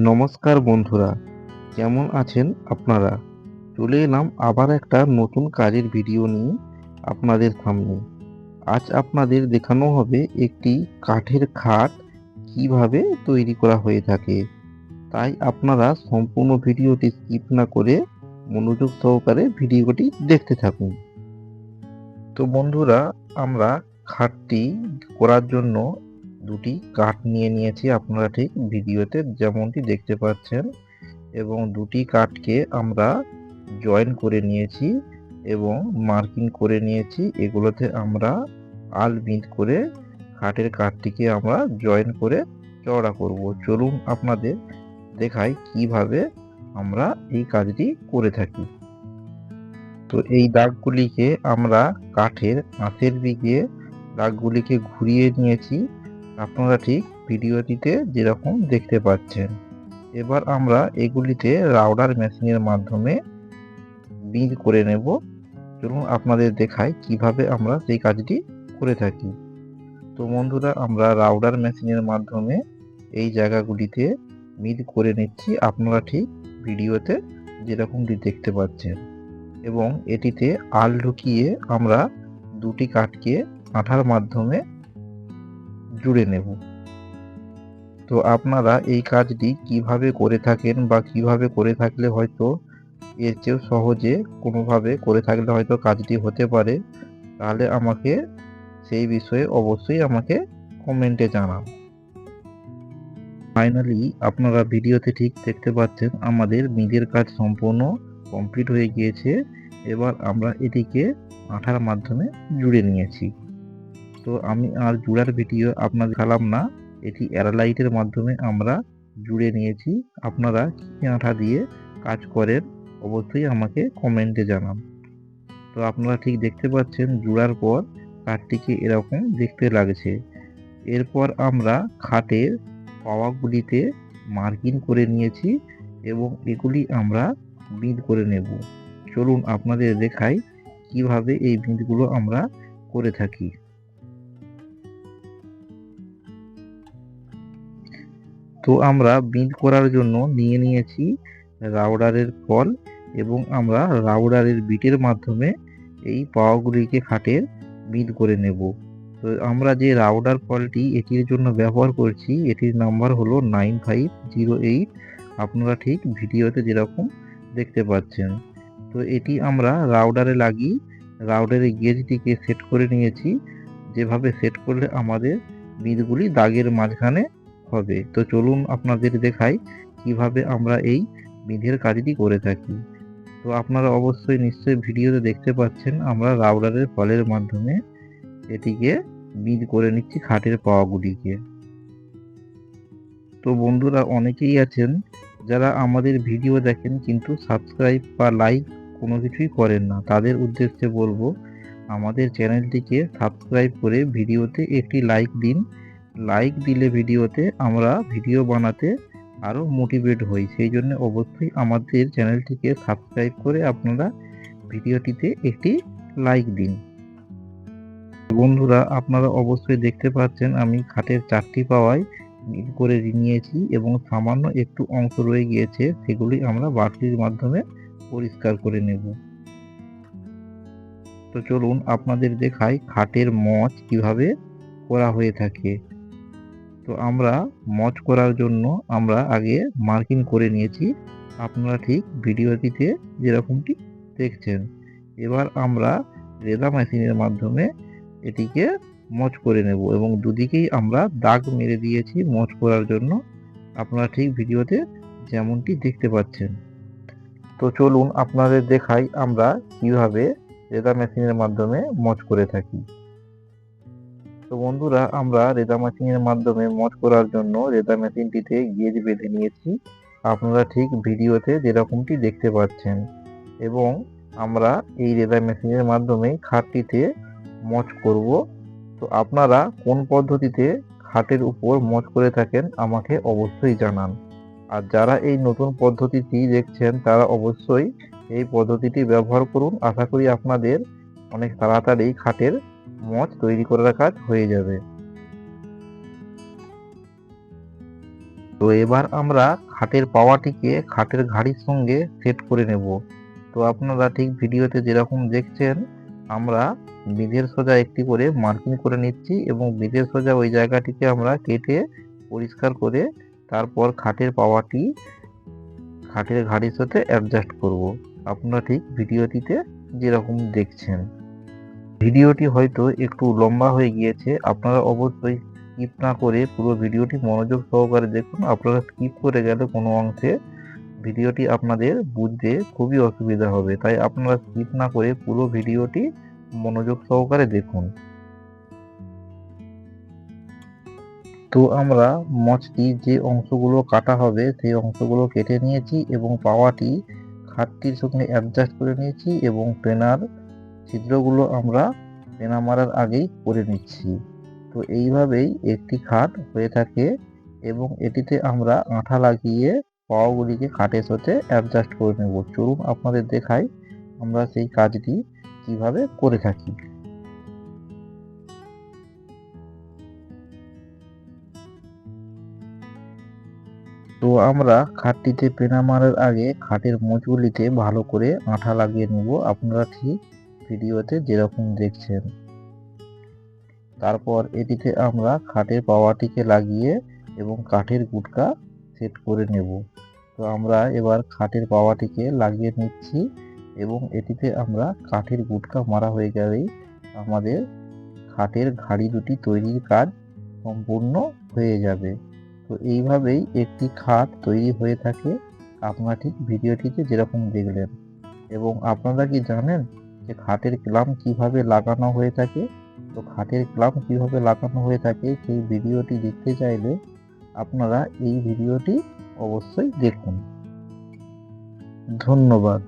নমস্কার বন্ধুরা, কেমন আছেন আপনারা? চলে এলাম আবার একটা নতুন কাজের ভিডিও নিয়ে আপনাদের সামনে। আজ আপনাদের দেখানো হবে একটি কাঠের খাট কিভাবে তৈরি করা হয়ে থাকে। তাই আপনারা সম্পূর্ণ ভিডিওটি স্কিপ না করে মনোযোগ সহকারে ভিডিওটি দেখতে থাকুন। তো বন্ধুরা, আমরা খাটটি করার জন্য দুটি কাঠ নিয়ে নিয়েছি, আপনারা ঠিক ভিডিওতে যেমনটি দেখতে পাচ্ছেন, এবং দুটি কাঠকে আমরা জয়েন করে নিয়েছি এবং মার্কিং করে নিয়েছি। এগুলোতে আমরা আল বিঁধ করে খাটের কাঠটিকে আমরা জয়েন করে চওড়া করব। চলুন আপনাদের দেখাই কিভাবে আমরা এই কাজটি করে থাকি। তো এই দাগগুলিকে আমরা কাঠের আঁশের দিকে দাগগুলিকে ঘুরিয়ে নিয়েছি, আপনারা ঠিক ভিডিওটিতে যেরকম দেখতে পাচ্ছেন। এবার আমরা এগুলিতে রাউডার মেশিনের মাধ্যমে বিঁধ করে নেব। চলুন আপনাদের দেখাই কিভাবে আমরা সেই কাজটি করে থাকি। তো বন্ধুরা, আমরা রাউডার মেশিনের মাধ্যমে এই জায়গাগুলিতে বিঁধ করে নিচ্ছি, আপনারা ঠিক ভিডিওতে যেরকমটি দেখতে পাচ্ছেন। এবং এটিতে আল ঢুকিয়ে আমরা দুটি কাঠকে আঠার মাধ্যমে জুড়ে নেব। তো আপনারা এই কাজটি কিভাবে করে থাকেন বা কিভাবে করে থাকলে হয়তো এর চেয়েও সহজে কোনোভাবে করে থাকলে হয়তো কাজটি হতে পারে, তাহলে আমাকে সেই বিষয়ে অবশ্যই আমাকে কমেন্টে জানান। ফাইনালি আপনারা ভিডিওতে ঠিক দেখতে পাচ্ছেন আমাদের বিঁধের কাজ সম্পূর্ণ কমপ্লিট হয়ে গিয়েছে। এবার আমরা এটিকে আঠার মাধ্যমে জুড়ে নিয়েছি। তো আমি আর জুড়ার ভিডিও আপনাদের দেখালাম না, এটি অ্যারালাইটের মাধ্যমে আমরা জুড়ে নিয়েছি। আপনারা কী আঠা দিয়ে কাজ করেন অবশ্যই আমাকে কমেন্টে জানান। তো আপনারা ঠিক দেখতে পাচ্ছেন জুড়ার পর কাঠটিকে এরকম দেখতে লাগছে। এরপর আমরা খাটের পাওয়াগুলিতে মার্কিং করে নিয়েছি এবং এগুলি আমরা বিঁধ করে নেব। চলুন আপনাদের দেখাই কিভাবে এই বিঁধগুলো আমরা করে থাকি। তো আমরা বিঁধ করার জন্য নিয়ে নিয়েছি রাউডারের ফল এবং আমরা রাউডারের বিটের মাধ্যমে এই পাওয়াগুলিকে খাটের বিঁধ করে নেব। তো আমরা যে রাউডার ফলটি এটির জন্য ব্যবহার করছি, এটির নাম্বার হলো 9508। আপনারা ঠিক ভিডিওতে যেরকম দেখতে পাচ্ছেন। তো এটি আমরা রাউডারে লাগিয়ে রাউডারের গেজটিকে সেট করে নিয়েছি, যেভাবে সেট করলে আমাদের বিঁধগুলি দাগের মাঝখানে হবে। তো চলুন আপনাদের দেখাই কিভাবে আমরা এই বিঁধের কাজটি করে থাকি। তো আপনারা অবশ্যই নিশ্চয়ই ভিডিওতে দেখতে পাচ্ছেন আমরা রাউডারের ফলের মাধ্যমে এটিকে বিঁধ করে নিচ্ছি খাটের পাওয়াগুলিকে। তো বন্ধুরা, অনেকেই আছেন যারা আমাদের ভিডিও দেখেন কিন্তু সাবস্ক্রাইব বা লাইক কোনো কিছুই করেন না। তাদের উদ্দেশ্যে বলবো, আমাদের চ্যানেলটিকে সাবস্ক্রাইব করে ভিডিওতে একটি লাইক দিন। লাইক দিলে ভিডিওতে আমরা ভিডিও বানাতে আরও মোটিভেট হই। সেই জন্য অবশ্যই আমাদের চ্যানেলটিকে সাবস্ক্রাইব করে আপনারা ভিডিওটিতে একটি লাইক দিন। বন্ধুরা, আপনারা অবশ্যই দেখতে পাচ্ছেন আমি খাটের 4টি পাওয়ায় মিল করে নিয়েছি এবং সামান্য একটু অংশ রয়ে গিয়েছে, সেগুলি আমরা বাটলির মাধ্যমে পরিষ্কার করে নেব। তো চলুন আপনাদের দেখাই খাটের মচ কিভাবে করা হয়ে থাকে। তো আমরা মচ করার জন্য আমরা আগে মার্কিং করে নিয়েছি, আপনারা ঠিক ভিডিওটিতে যেরকমটি দেখছেন। এবার আমরা রেদা মেশিনের মাধ্যমে এটিকে মচ করে নেব এবং দুদিকেই আমরা দাগ মেরে দিয়েছি মচ করার জন্য, আপনারা ঠিক ভিডিওতে যেমনটি দেখতে পাচ্ছেন। তো চলুন আপনাদের দেখাই আমরা কিভাবে রেদা মেশিনের মাধ্যমে মচ করে থাকি। তো বন্ধুরা, আমরা রেদা মেশিনের মাধ্যমে মচ করার জন্য রেদা মেশিনটিতে গেজ বেঁধে নিয়েছি, আপনারা ঠিক ভিডিওতে যেরকমটি দেখতে পাচ্ছেন। এবং আমরা এই রেদা মেশিনের মাধ্যমে খাটটিতে মচ করব। তো আপনারা কোন পদ্ধতিতে খাটের উপর মচ করে থাকেন আমাকে অবশ্যই জানান। আর যারা এই নতুন পদ্ধতিটি দেখছেন তারা অবশ্যই এই পদ্ধতিটি ব্যবহার করুন। আশা করি আপনাদের অনেক তাড়াতাড়ি খাটের মচ তৈরি করার কাজ হয়ে যাবে। তো এবার আমরা খাটের পাওয়াটিকে খাটের ঘাড়ির সঙ্গে সেট করে নেব। তো আপনারা ঠিক ভিডিওতে যেরকম দেখছেন, আমরা বিঁধের সোজা একটি করে মার্কিং করে নিচ্ছি এবং বিঁধের সোজা ওই জায়গাটিকে আমরা কেটে পরিষ্কার করে তারপর খাটের পাওয়াটি খাটের ঘাড়ির সাথে অ্যাডজাস্ট করব। আপনারা ঠিক ভিডিওটিতে যেরকম দেখছেন। ভিডিওটি হয়তো একটু লম্বা হয়ে গিয়েছে, আপনারা অবশ্যই স্কিপ না করে পুরো ভিডিওটি মনোযোগ সহকারে দেখুন। আপনারা স্কিপ করে গেলে কোনো অংশে ভিডিওটি আপনাদের বুঝতে খুবই অসুবিধা হবে, তাই আপনারা স্কিপ না করে পুরো ভিডিওটি মনোযোগ সহকারে দেখুন। তো আমরা মচটির যে অংশগুলো কাটা হবে সেই অংশগুলো কেটে নিয়েছি এবং পাওয়াটি খাটটির সঙ্গে অ্যাডজাস্ট করে নিয়েছি এবং পেনার ছিদ্রগুলো আমরা পেনা মারার আগেই করে নিচ্ছি। তো এইভাবেই একটি খাট হয়ে থাকে এবং এটিতে আমরা আঠা লাগিয়ে পাওয়াগুলিকে খাটের সাথে অ্যাডজাস্ট করে নেব। চলুন আপনাদের দেখাই আমরা সেই কাজটি কিভাবে করে থাকি। তো আমরা খাটটিতে পেনা মারার আগে খাটের মোচগুলিতে ভালো করে আঠা লাগিয়ে নেব, আপনারা ঠিক ভিডিওতে যেরকম দেখছেন। তারপর এটিতে আমরা খাটের পাওয়াটিকে লাগিয়ে এবং কাঠের গুটকা সেট করে নেব। তো আমরা এবার খাটের পাওয়াটিকে লাগিয়ে নিচ্ছি এবং এটিতে আমরা কাঠের গুটকা মারা হয়ে গেলেই আমাদের খাটের ঘাড়ি দুটি তৈরির কাজ সম্পূর্ণ হয়ে যাবে। তো এইভাবেই একটি খাট তৈরি হয়ে থাকে, আপনারা ঠিক ভিডিওটিতে যেরকম দেখলেন। এবং আপনারা কি জানেন যে খাটের ক্লাম কিভাবে লাগানো হয়ে থাকে? তো খাটের ক্লাম কিভাবে লাগানো হয়ে থাকে সেই ভিডিওটি দেখতে চাইলে আপনারা এই ভিডিওটি অবশ্যই দেখুন। ধন্যবাদ।